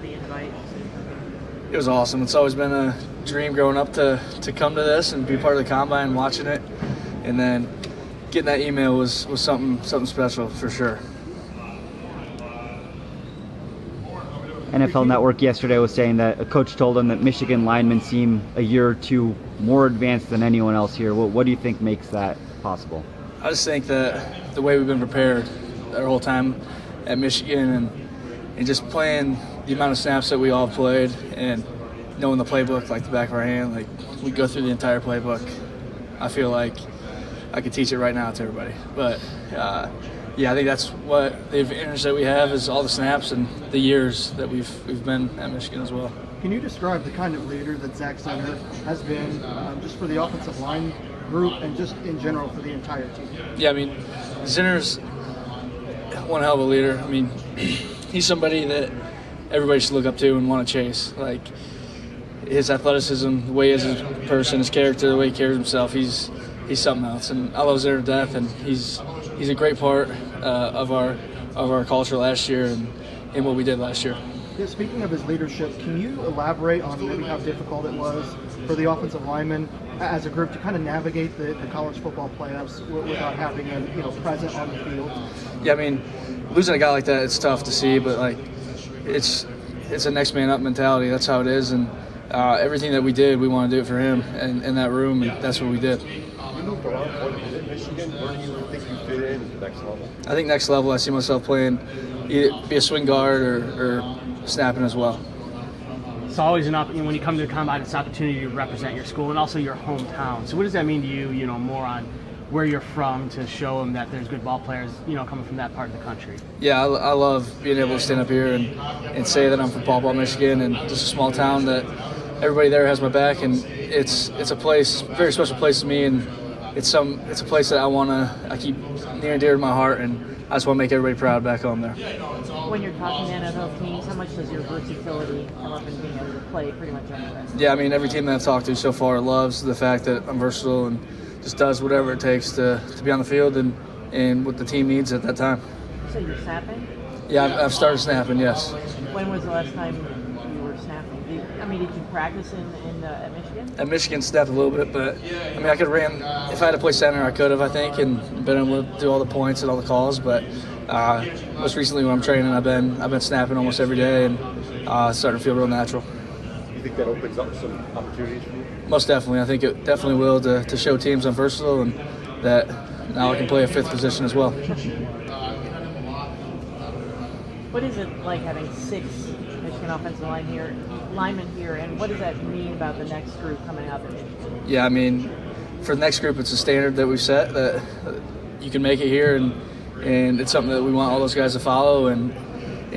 the invite? It was awesome. It's always been a dream growing up to come to this and be part of the combine and watching it. And then getting that email was something special for sure. NFL Network yesterday was saying that a coach told them that Michigan linemen seem a year or two more advanced than anyone else here. What do you think makes that possible? I just think that the way we've been prepared our whole time at Michigan and just playing the amount of snaps that we all played and knowing the playbook like the back of our hand, like we go through the entire playbook. I feel like I could teach it right now to everybody. But yeah, I think that's what the advantage that we have is all the snaps and the years that we've been at Michigan as well. Can you describe the kind of leader that Zach Zenner has been just for the offensive line group and just in general for the entire team? Yeah, I mean, Zenner's one hell of a leader. I mean, he's somebody that everybody should look up to and want to chase. Like his athleticism, the way he is as a person, his character, the way he carries himself, he's something else. And I love Zenner to death, and he's a great part of our culture last year and what we did last year. Yeah, speaking of his leadership, can you elaborate on maybe how difficult it was for the offensive linemen as a group to kind of navigate the college football playoffs without having him present on the field? Yeah, I mean, losing a guy like that, it's tough to see, but like it's a next man up mentality. That's how it is, and everything that we did, we want to do it for him and in that room, and that's what we did. You moved around quite a bit in Michigan. Where do you think you fit in at the next level? I think next level, I see myself playing either be a swing guard or snapping as well. It's always when you come to the combine, it's an opportunity to represent your school and also your hometown. So what does that mean to you, more on where you're from to show them that there's good ball players, coming from that part of the country? Yeah, I love being able to stand up here and say that I'm from Paw Paw, Michigan, and just a small town that everybody there has my back, and it's a place, very special place to me, and it's a place that I keep near and dear to my heart, and I just want to make everybody proud back home there. When you're talking to NFL teams, how much does your versatility come up in being able to play pretty much anywhere? Yeah, I mean, every team that I've talked to so far loves the fact that I'm versatile and just does whatever it takes to be on the field and what the team needs at that time. So you're snapping? Yeah, I've started snapping, yes. When was the last time you were snapping? Did you practice at Michigan? At Michigan, snapped a little bit, but I mean, I could have ran, if I had to play center, I could have, I think, and been able to do all the points and all the calls, but most recently when I'm training, I've been snapping almost every day and starting to feel real natural. You think that opens up some opportunities for you? Most definitely. I think it definitely will to show teams I'm versatile and that now I can play a fifth position as well. What is it like having 6 Michigan offensive linemen here, and what does that mean about the next group coming up in Michigan? Yeah, I mean, for the next group, it's a standard that we've set that you can make it here, and it's something that we want all those guys to follow. And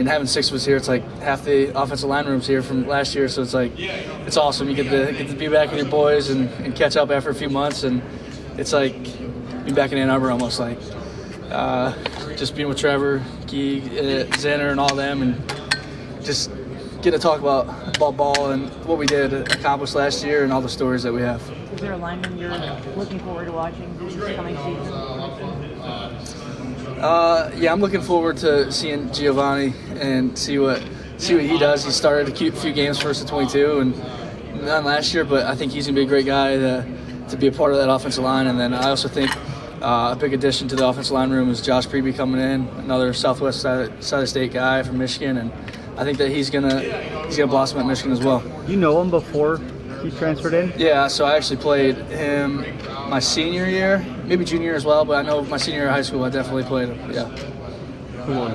having 6 of us here, it's like half the offensive line room's here from last year, so it's like it's awesome. You get to be back with your boys and catch up after a few months, and it's like being back in Ann Arbor almost, like just being with Trevor, Key, Zenner, and all them, and just get to talk about ball and what we did accomplish last year and all the stories that we have. Is there a lineman you're looking forward to watching this coming season? Yeah, I'm looking forward to seeing Giovanni and see what he does. He started a few games for us at 22 and not last year, but I think he's gonna be a great guy to be a part of that offensive line. And then I also think a big addition to the offensive line room is Josh Preby coming in, another Southwest side of the state guy from Michigan, and I think that he's gonna blossom at Michigan as well. You know him before he transferred in? Yeah, so I actually played him my senior year, maybe junior as well, but I know my senior year of high school I definitely played him. Yeah. Who won?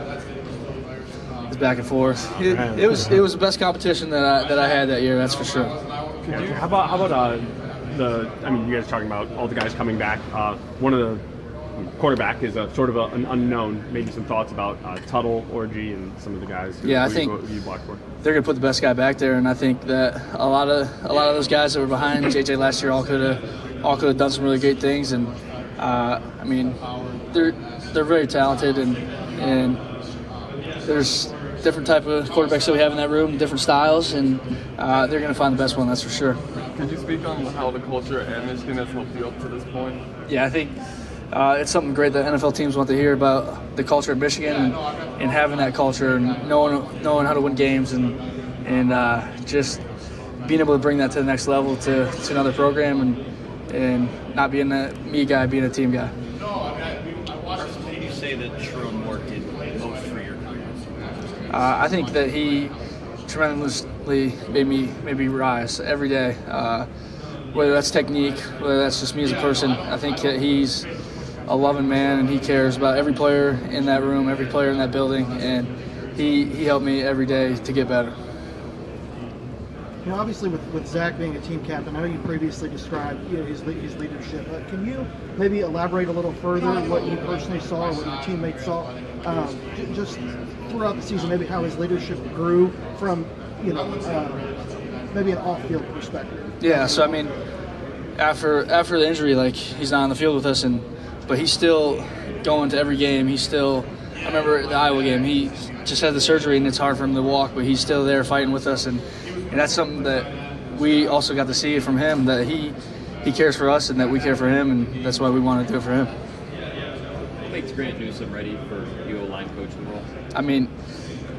It's back and forth. It was the best competition that I had that year, that's for sure. How about you guys are talking about all the guys coming back. One of the quarterback is a sort of an unknown. Maybe some thoughts about Tuttle, Orgy, and some of the guys who you blocked for. They're gonna put the best guy back there, and I think that a lot of those guys that were behind JJ last year all could have done some really great things. And I mean, they're very talented, and there's different type of quarterbacks that we have in that room, different styles, and they're gonna find the best one, that's for sure. Could you speak on how the culture at Michigan has helped you up to this point? Yeah, I think it's something great that NFL teams want to hear about the culture of Michigan and having that culture and knowing how to win games and just being able to bring that to the next level to another program and not being a me guy, being a team guy. Karsen, what would you say that Sharon Moore did most for your career? I think that he tremendously made me rise every day. Whether that's technique, whether that's just me as a person, I think that he's a loving man and he cares about every player in that room, every player in that building, and he helped me every day to get better. You know, obviously with Zach being a team captain, I know you previously described his leadership. Can you maybe elaborate a little further what you personally saw or what your teammates saw just throughout the season, maybe how his leadership grew from, maybe an off-field perspective? Yeah, so I mean, after the injury, like, he's not on the field with us, but he's still going to every game. I remember the Iowa game, he just had the surgery and it's hard for him to walk, but he's still there fighting with us, and that's something that we also got to see from him, that he cares for us and that we care for him, and that's why we want to do it for him. What makes Grant Newsome ready for the O-line coaching role? I mean,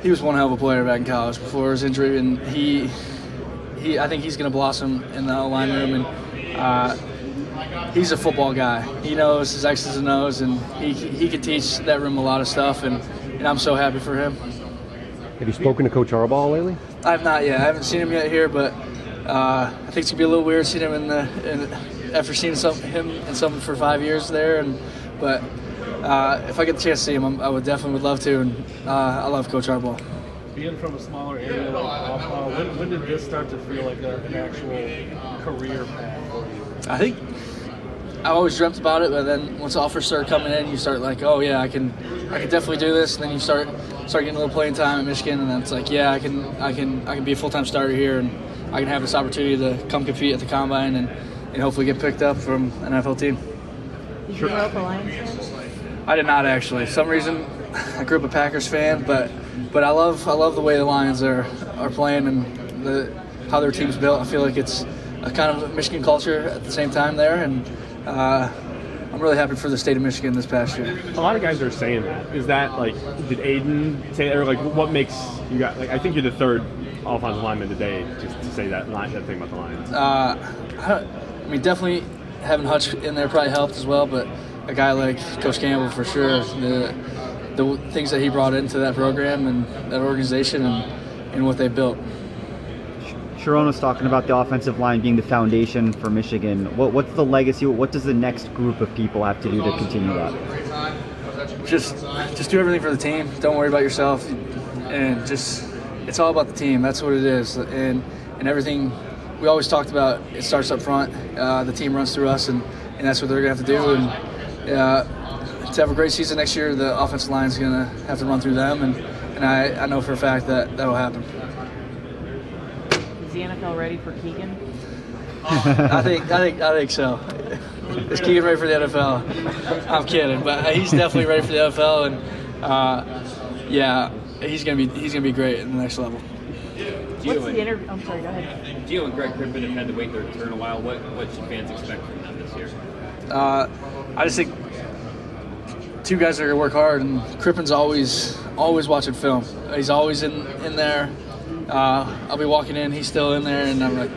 he was one hell of a player back in college before his injury, and I think he's going to blossom in the O-line room, and he's a football guy. He knows his X's and O's, and he can teach that room a lot of stuff, and I'm so happy for him. Have you spoken to Coach Harbaugh lately? I have not yet. I haven't seen him yet here, but I think it's gonna be a little weird seeing him after seeing him in something for 5 years there. But if I get the chance to see him, I would love to. And I love Coach Harbaugh. Being from a smaller area like Omaha, when did this start to feel like an actual career path for you? I think I always dreamt about it, but then once offers start coming in, you start like, oh yeah, I can definitely do this. And then you start getting a little playing time at Michigan, and then it's like, yeah, I can be a full-time starter here, and I can have this opportunity to come compete at the combine and hopefully get picked up from an NFL team. Did you grow up a Lions fan? I did not actually. For some reason, I grew up a Packers fan, but I love the way the Lions are playing and how their team's built. I feel like it's a kind of Michigan culture at the same time there, and I'm really happy for the state of Michigan this past year. A lot of guys are saying that. Is that like, did Aiden say that, or like, what makes you got? Like, I think you're the third offensive lineman today just to say that thing about the Lions. I mean, definitely having Hutch in there probably helped as well, but a guy like Coach Campbell for sure, the things that he brought into that program and that organization and what they built. Sharon was talking about the offensive line being the foundation for Michigan. What's the legacy? What does the next group of people have to do to continue that? Just do everything for the team. Don't worry about yourself, and it's all about the team. That's what it is, and everything. We always talked about it starts up front. The team runs through us, and that's what they're gonna have to do. And to have a great season next year, the offensive line is gonna have to run through them, and I know for a fact that that'll happen. Is the NFL ready for Keegan? I think so. Is Keegan ready for the NFL? I'm kidding, but he's definitely ready for the NFL, and yeah, he's gonna be great at the next level. What's the interview? I'm sorry, go ahead. Gio and Greg Crippen have had to wait their turn a while. What should fans expect from them this year? I just think two guys are gonna work hard, and Crippen's always watching film. He's always in there. I'll be walking in, he's still in there, and I'm like,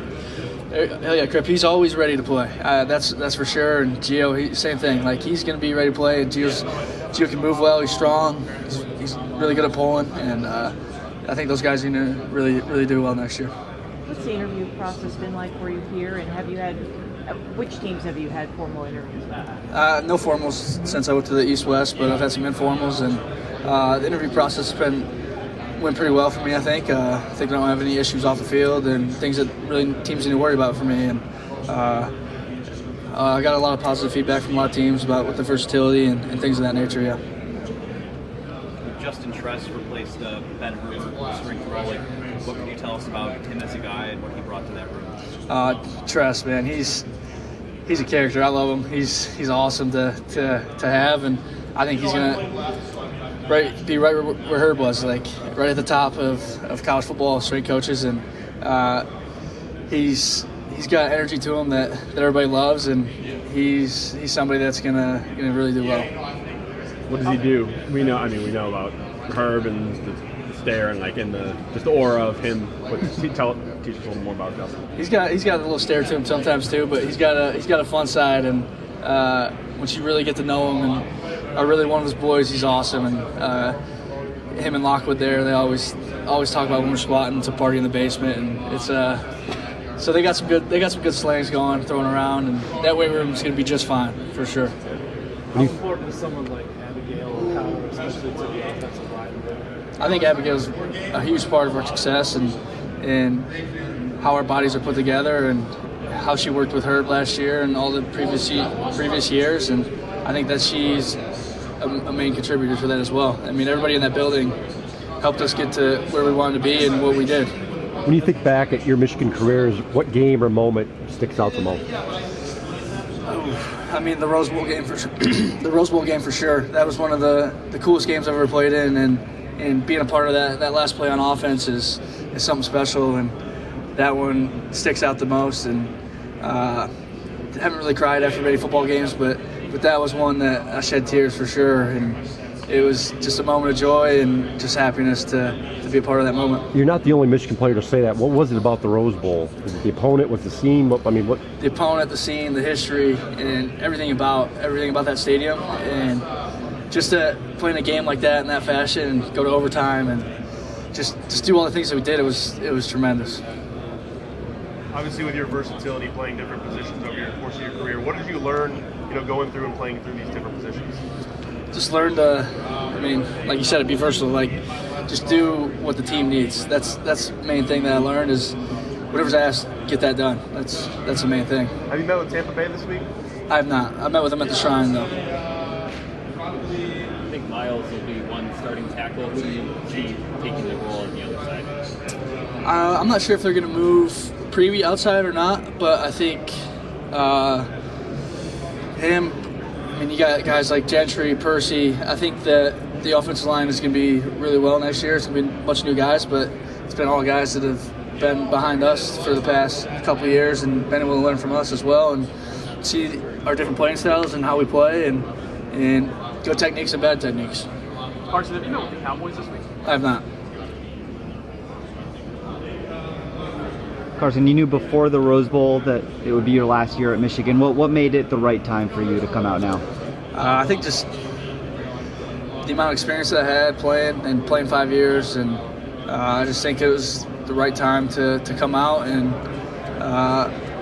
hell yeah, Cripp, he's always ready to play. That's for sure. And Gio, same thing. Like, he's going to be ready to play. And Gio can move well. He's strong. He's really good at pulling. And I think those guys are going to really do well next year. What's the interview process been like for you here? And have you had, which teams have you had formal interviews with? No formals since I went to the East-West, but I've had some informals. And the interview process went pretty well for me, I think. I think I don't have any issues off the field and things that really teams need to worry about for me. And I got a lot of positive feedback from a lot of teams about with the versatility and things of that nature, yeah. Justin Tress replaced Ben Herbert spring role. What can you tell us about him as a guy and what he brought to that room? Tress, man, he's a character. I love him. He's awesome to have, and I think he's gonna be right where Herb was, like right at the top of college football strength coaches, and he's got energy to him that everybody loves, and he's somebody that's gonna really do well. What does he do? We know about Herb and there and like in the just the aura of him. Teach us a little more about Justin. He's got a little stare to him sometimes too, but he's got a fun side, and once you really get to know him and are really one of his boys, he's awesome. And him and Lockwood there, they always talk about when we're squatting to party in the basement, and it's so they got some good slangs going, throwing around, and that weight room is going to be just fine for sure. How important is someone like Abigail or Connor, especially to the offensive line? I think Abigail's a huge part of our success and how our bodies are put together and how she worked with Herb last year and all the previous years, and I think that she's a main contributor to that as well. I mean, everybody in that building helped us get to where we wanted to be and what we did. When you think back at your Michigan careers, what game or moment sticks out the most? I mean, the Rose Bowl game for sure. The Rose Bowl game for sure. That was one of the coolest games I've ever played in, and being a part of that last play on offense is something special, and that one sticks out the most. And haven't really cried after many football games, but that was one that I shed tears for sure, and it was just a moment of joy and just happiness to be a part of that moment. You're not the only Michigan player to say that. What was it about the Rose Bowl? Was it the opponent? Was the scene? What? The opponent, the scene, the history, and everything about that stadium, and just to play in a game like that in that fashion and go to overtime and just do all the things that we did. It was tremendous. Obviously, with your versatility, playing different positions over your course of your career, what did you learn, going through and playing through these different positions? Just learn to, like you said, be versatile. Like, just do what the team needs. That's the main thing that I learned is whatever's asked, get that done. That's the main thing. Have you met with Tampa Bay this week? I have not. I met with them at the Shrine, though. I think Miles will be one starting tackle. Who do you see taking the role on the other side? I'm not sure if they're going to move Prevey outside or not, but I think him. I mean, you got guys like Gentry, Percy. I think that the offensive line is going to be really well next year. It's going to be a bunch of new guys, but it's been all guys that have been behind us for the past couple of years and been able to learn from us as well and see our different playing styles and how we play and good techniques and bad techniques. Karsen, have you met with the Cowboys this week? I have not. Karsen, you knew before the Rose Bowl that it would be your last year at Michigan. What made it the right time for you to come out now? I think just the amount of experience that I had playing 5 years, and I just think it was the right time to come out and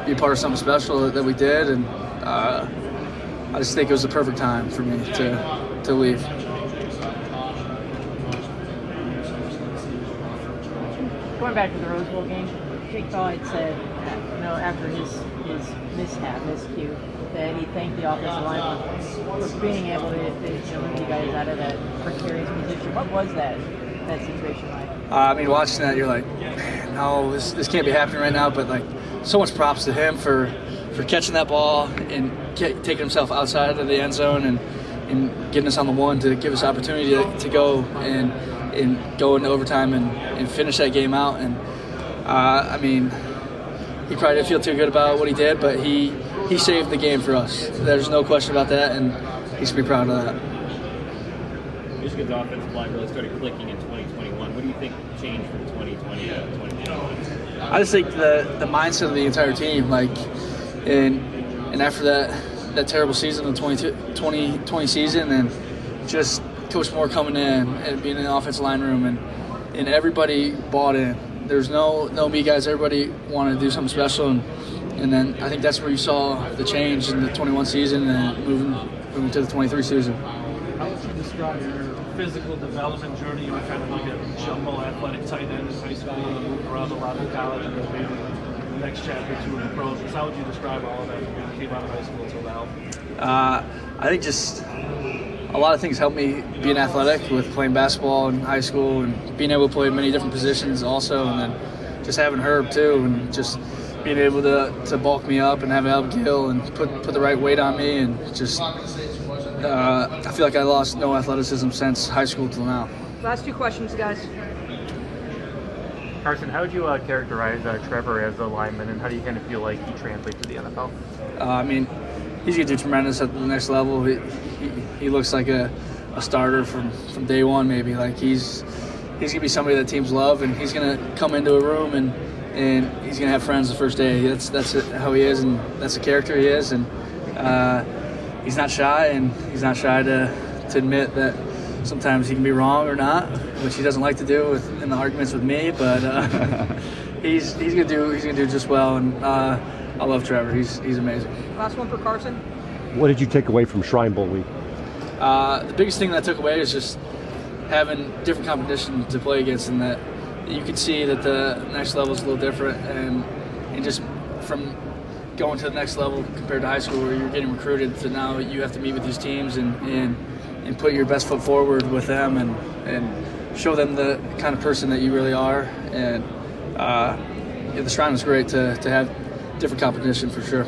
be a part of something special that we did, and I just think it was the perfect time for me to leave. Going back to the Rose Bowl game, Jake Thal had said, after his miscue, that he thanked the offensive line for being able to move you guys out of that precarious position. What was that situation like? Watching that, you're like, man, no, this can't be happening right now. But like, so much props to him for catching that ball and taking himself outside of the end zone and getting us on the one to give us opportunity to go and go into overtime and finish that game out. And he probably didn't feel too good about what he did, but he saved the game for us. There's no question about that, and he should be proud of that. Michigan's offensive line really started clicking in 2021. What do you think changed from 2020 to 2021? I just think the mindset of the entire team, and after that terrible season, the 2020 season, and just Coach Moore coming in and being in the offensive line room, and everybody bought in. There's no me guys. Everybody wanted to do something special, and then I think that's where you saw the change in the 21 season and moving to the 23 season. How would you describe your physical development journey? You were kind of like a jumbo athletic tight end in high school and moved around a lot in college, and then maybe the next chapter to the pros. How would you describe all of that from when you came out of high school until now? I think just a lot of things helped me being athletic with playing basketball in high school and being able to play many different positions also, and then just having Herb too, and just being able to bulk me up and have Abigail and put the right weight on me, and just I feel like I lost no athleticism since high school till now. Last two questions, guys. Karsen, how would you characterize Trevor as a lineman, and how do you kind of feel like he translates to the NFL? He's going to do tremendous at the next level. He looks like a starter from day one, maybe. Like he's he's gonna be somebody that teams love, and he's gonna come into a room and he's gonna have friends the first day. That's how he is, and that's the character he is, and he's not shy, and he's not shy to admit that sometimes he can be wrong or not, which he doesn't like to do in the arguments with me. But he's gonna do just well, and I love Trevor. He's amazing. Last one for Karsen. What did you take away from Shrine Bowl week? The biggest thing that I took away is just having different competition to play against, and that you can see that the next level is a little different, and just from going to the next level compared to high school where you're getting recruited to now you have to meet with these teams and put your best foot forward with them and show them the kind of person that you really are. And the Shrine was great to have different competition for sure.